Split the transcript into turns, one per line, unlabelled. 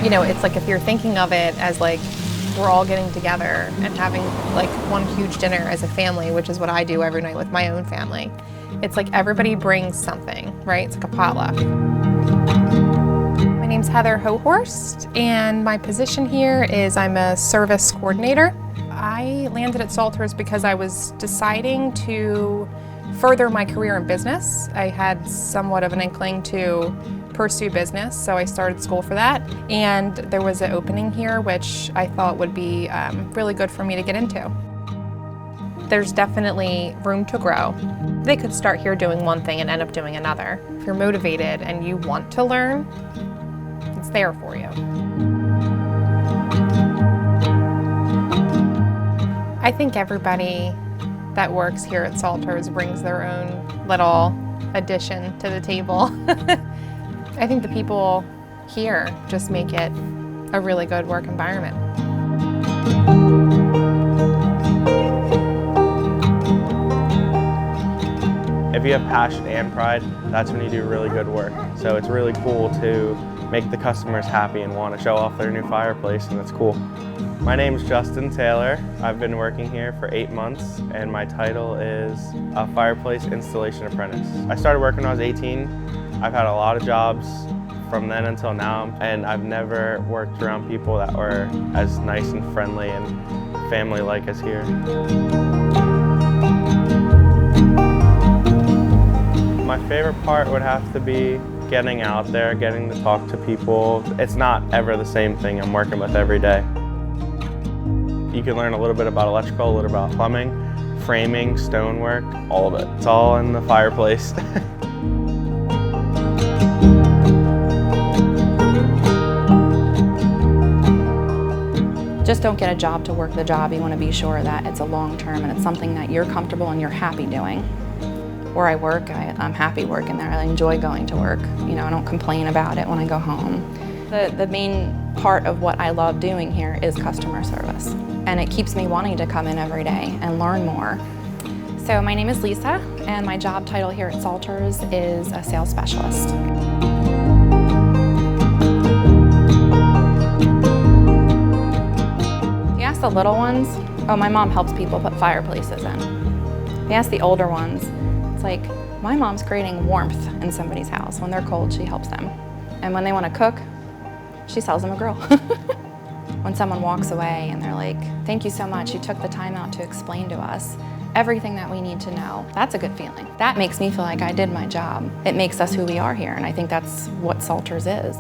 You know, it's like if you're thinking of it as like we're all getting together and having like one huge dinner as a family, which is what I do every night with my own family. It's like everybody brings something, right? It's like a potluck. My name's Heather Hohorst, and my position here is I'm a service coordinator. I landed at Salters because I was deciding to further my career in business. I had somewhat of an inkling to pursue business, so I started school for that. And there was an opening here which I thought would be really good for me to get into. There's definitely room to grow. They could start here doing one thing and end up doing another. If you're motivated and you want to learn, it's there for you. I think everybody that works here at Salters brings their own little addition to the table. I think the people here just make it a really good work environment.
If you have passion and pride, that's when you do really good work. So it's really cool to make the customers happy and want to show off their new fireplace, and it's cool. My name is Justin Taylor. I've been working here for 8 months, and my title is a fireplace installation apprentice. I started working when I was 18. I've had a lot of jobs from then until now, and I've never worked around people that were as nice and friendly and family-like as here. My favorite part would have to be getting out there, getting to talk to people. It's not ever the same thing I'm working with every day. You can learn a little bit about electrical, a little about plumbing, framing, stonework, all of it. It's all in the fireplace.
Just don't get a job to work the job. You want to be sure that it's a long term and it's something that you're comfortable and you're happy doing. Where I work, I'm happy working there. I enjoy going to work. You know, I don't complain about it when I go home. The main part of what I love doing here is customer service. And it keeps me wanting to come in every day and learn more. So my name is Lisa, and my job title here at Salters is a sales specialist. You ask the little ones, oh, my mom helps people put fireplaces in. You ask the older ones, it's like, my mom's creating warmth in somebody's house. When they're cold, she helps them. And when they want to cook, she sells them a grill. When someone walks away and they're like, thank you so much, you took the time out to explain to us everything that we need to know, that's a good feeling. That makes me feel like I did my job. It makes us who we are here, and I think that's what Salters is.